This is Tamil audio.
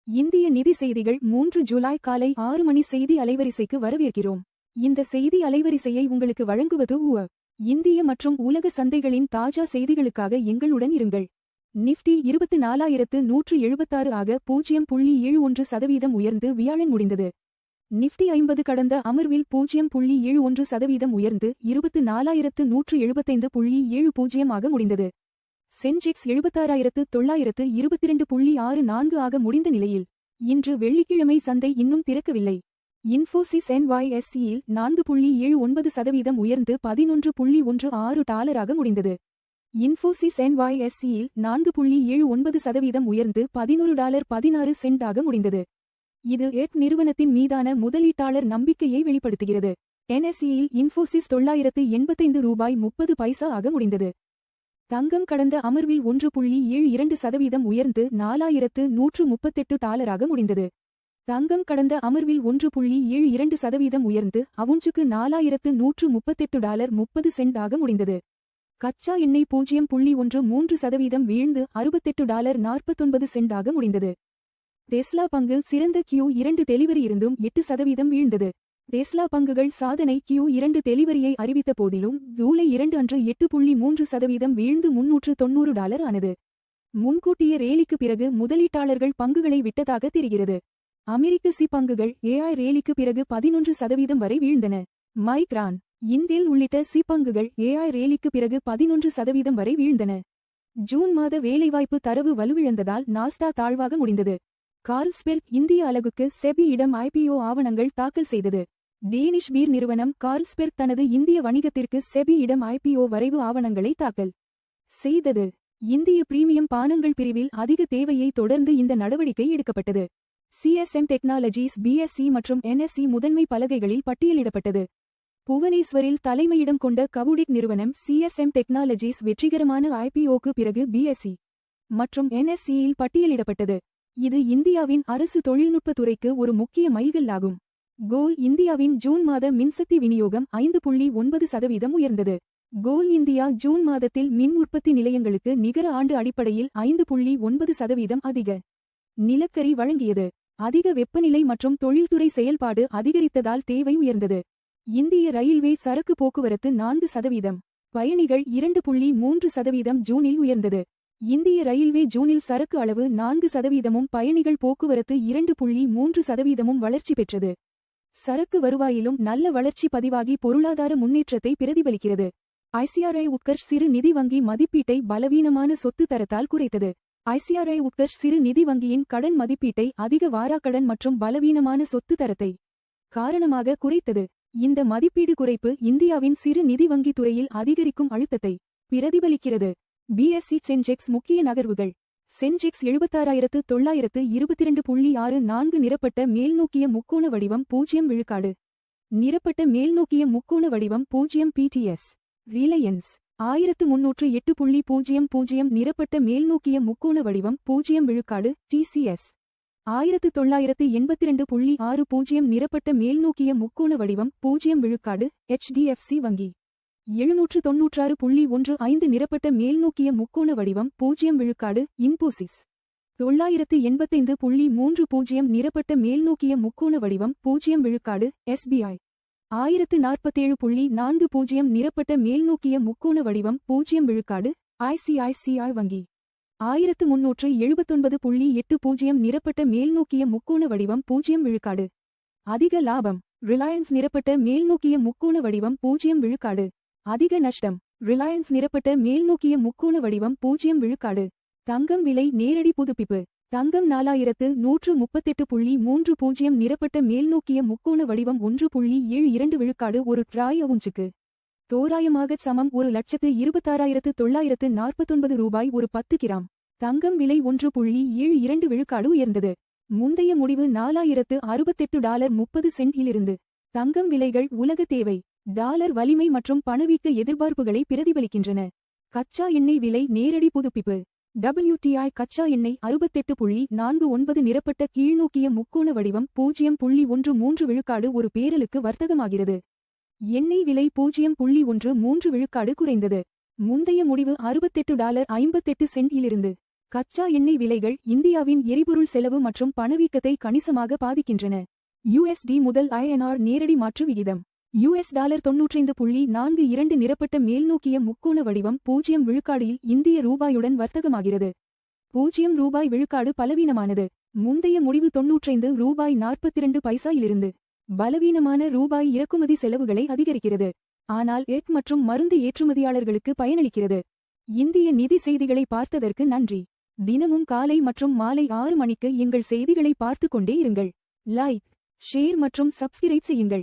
இந்திய நிதி செய்திகள் 3 ஜூலை காலை 6 மணி செய்தி அலைவரிசைக்கு வரவேற்கிறோம். இந்த செய்தி அலைவரிசையை உங்களுக்கு வழங்குவது இந்திய மற்றும் உலக சந்தைகளின் தாஜா செய்திகளுக்காக எங்களுடன் இருங்கள். நிஃப்டி 24,176 ஆக 0.71% உயர்ந்து வியாழன் முடிந்தது. நிஃப்டி 50 கடந்த அமர்வில் 0.71% உயர்ந்து 24,175.70 ஆக முடிந்தது. சென்செக்ஸ் 76,922.64 ஆக முடிந்த நிலையில் இன்று வெள்ளிக்கிழமை சந்தை இன்னும் திறக்கவில்லை. இன்ஃபோசிஸ் NYSEயில் 4.79% உயர்ந்து $11.16 முடிந்தது. இன்ஃபோசிஸ் NYSEயில் 4.79% உயர்ந்து $11.16 முடிந்தது. இது நிறுவனத்தின் மீதான முதலீட்டாளர் நம்பிக்கையை வெளிப்படுத்துகிறது. NSEயில் இன்ஃபோசிஸ் $985.30 ஆக முடிந்தது. தங்கம் கடந்த அமர்வில் 1.72% உயர்ந்து $4,138 ஆக முடிந்தது. தங்கம் கடந்த அமர்வில் 1.72% உயர்ந்து அவுன்சுக்கு $4,138.30 ஆக முடிந்தது. கச்சா எண்ணெய் 0.13% வீழ்ந்து $68.49 ஆக முடிந்தது. டெஸ்லா பங்கு சிறந்த Q2 டெலிவரி இருந்தும் 8% வீழ்ந்தது. டெஸ்லா பங்குகள் சாதனை Q2 டெலிவரியை அறிவித்த போதிலும் ஜூலை 2 அன்று 8.3% வீழ்ந்து $390 ஆனது. முன்கூட்டிய ரேலிக்கு பிறகு முதலீட்டாளர்கள் பங்குகளை விட்டதாக தெரிகிறது. அமெரிக்க பங்குகள் AI ரேலிக்கு பிறகு 11% வரை வீழ்ந்தன. மைக்ரான், இன்டெல் உள்ளிட்ட பங்குகள் AI ரேலிக்கு பிறகு 11% வரை வீழ்ந்தன. ஜூன் மாத வேலைவாய்ப்பு தரவு வலுவிழந்ததால் நாஸ்டாக் தாழ்வாக முடிந்தது. கார்ல்ஸ்பெர்க் இந்திய அலகுக்கு செபி இடம் IPO ஆவணங்கள் தாக்கல் செய்தது. டேனிஷ் பீர் நிறுவனம் கார்ல்ஸ்பெர்க் தனது இந்திய வணிகத்திற்கு செபி இடம் IPO வரைவு ஆவணங்களை தாக்கல் செய்தது. இந்திய பிரீமியம் பானங்கள் பிரிவில் அதிக தேவையை தொடர்ந்து இந்த நடவடிக்கை எடுக்கப்பட்டது. CSM டெக்னாலஜிஸ் BSE மற்றும் NSE முதன்மை பலகைகளில் பட்டியலிடப்பட்டது. புவனேஸ்வரில் தலைமையிடம் கொண்ட கவுடிக் நிறுவனம் CSM டெக்னாலஜிஸ் வெற்றிகரமான IPOக்கு பிறகு BSE மற்றும் NSEயில் பட்டியலிடப்பட்டது. இது இந்தியாவின் அரசு தொழில்நுட்ப துறைக்கு ஒரு முக்கிய மைல்கல்லாகும். கோல் இந்தியாவின் ஜூன் மாத மின்சக்தி விநியோகம் 5.9% உயர்ந்தது. கோல் இந்தியா ஜூன் மாதத்தில் மின் உற்பத்தி நிலையங்களுக்கு நிகர ஆண்டு அடிப்படையில் 5.9% அதிக நிலக்கரி வழங்கியது. அதிக வெப்பநிலை மற்றும் தொழில்துறை செயல்பாடு அதிகரித்ததால் தேவை உயர்ந்தது. இந்திய ரயில்வே சரக்கு போக்குவரத்து 4%, பயணிகள் 2.3% ஜூனில் உயர்ந்தது. இந்திய ரயில்வே ஜூனில் சரக்கு அளவு 4%, பயணிகள் போக்குவரத்து 2.3% வளர்ச்சி பெற்றது. சரக்கு வருவாயிலும் நல்ல வளர்ச்சி பதிவாகி பொருளாதார முன்னேற்றத்தை பிரதிபலிக்கிறது. ICRI உட்கர்ஷ் சிறு நிதி வங்கி மதிப்பீட்டை பலவீனமான சொத்து தரத்தால் குறைத்தது. ICRI உட்கர்ஷ் சிறு நிதி வங்கியின் கடன் மதிப்பீட்டை அதிக வாராக்கடன் மற்றும் பலவீனமான சொத்து தரத்தை காரணமாக குறைத்தது. இந்த மதிப்பீடு குறைப்பு இந்தியாவின் சிறு நிதி வங்கி துறையில் அதிகரிக்கும் அழுத்தத்தை பிரதிபலிக்கிறது. BSE சென்செக்ஸ் முக்கிய நகர்வுகள். சென்செக்ஸ் 76,922.64 நிரப்பட்ட மேல்நோக்கிய முக்கோண வடிவம் 0 விழுக்காடு. நிரப்பட்ட மேல்நோக்கிய முக்கோண வடிவம் 0 PTS. ரிலையன்ஸ் 1308.00 நிரப்பட்ட மேல்நோக்கிய முக்கோண வடிவம் 0 விழுக்காடு. TCS 1982.60 நிரப்பட்ட மேல்நோக்கிய முக்கோண வடிவம் 0 விழுக்காடு. HDFC வங்கி 796.15 நிரப்பட்ட மேல்நோக்கிய முக்கோண வடிவம் 0 விழுக்காடு. இன்போசிஸ் 985.30 நிரப்பட்ட மேல்நோக்கிய முக்கோண வடிவம் 0 விழுக்காடு. SBI 1047.40 நிரப்பட்ட மேல்நோக்கிய முக்கோண வடிவம் 0 விழுக்காடு. ICICI வங்கி 1379.80 நிரப்பட்ட மேல்நோக்கிய முக்கோண வடிவம் 0 விழுக்காடு. அதிக லாபம். ரிலையன்ஸ் நிரப்பட்ட மேல்நோக்கிய முக்கோண வடிவம் 0 விழுக்காடு. அதிக நஷ்டம். ரிலையன்ஸ் நிரப்பட்ட மேல்நோக்கிய முக்கோண வடிவம் 0 விழுக்காடு. தங்கம் விலை நேரடி புதுப்பிப்பு. தங்கம் 4138.30 நிரப்பட்ட மேல்நோக்கிய முக்கோண வடிவம் 1.72 விழுக்காடு ஒரு ட்ராய் அவுன்சுக்கு தோராயமாக சமம் 1,26,949 ஒரு 10 கிராம். தங்கம் விலை 1.72 விழுக்காடு உயர்ந்தது. முந்தைய முடிவு $4,068.30 இலிருந்து. தங்கம் விலைகள் உலக தேவை, டாலர் வலிமை மற்றும் பணவீக்க எதிர்பார்ப்புகளை பிரதிபலிக்கின்றன. கச்சா எண்ணெய் விலை நேரடி புதுப்பிப்பு. WTI கச்சா எண்ணெய் 68.49 நிரப்பட்ட கீழ்நோக்கிய முக்கோண வடிவம் 0.13 விழுக்காடு ஒரு பேரலுக்கு வர்த்தகமாகிறது. எண்ணெய் விலை 0.13 விழுக்காடு குறைந்தது. முந்தைய முடிவு $68.58 இலிருந்து. கச்சா எண்ணெய் விலைகள் இந்தியாவின் எரிபொருள் செலவு மற்றும் பணவீக்கத்தை கணிசமாக பாதிக்கின்றன. USD முதல் INR நேரடி மாற்று விகிதம் $95.42 நிரப்பட்ட மேல்நோக்கிய முக்கோண வடிவம் 0 விழுக்காடில் இந்திய ரூபாயுடன் வர்த்தகமாகிறது. 0 ரூபாய் விழுக்காடு பலவீனமானது. முந்தைய முடிவு $92.42 இலிருந்து. பலவீனமான ரூபாய் இறக்குமதி செலவுகளை அதிகரிக்கிறது. ஆனால் எஃப் மற்றும் மருந்து ஏற்றுமதியாளர்களுக்கு பயனளிக்கிறது. இந்திய நிதி செய்திகளை பார்த்ததற்கு நன்றி. தினமும் காலை மற்றும் மாலை 6 மணிக்கு எங்கள் செய்திகளை பார்த்துக் கொண்டே இருங்கள். லைக், ஷேர் மற்றும் சப்ஸ்கிரைப் செய்யுங்கள்.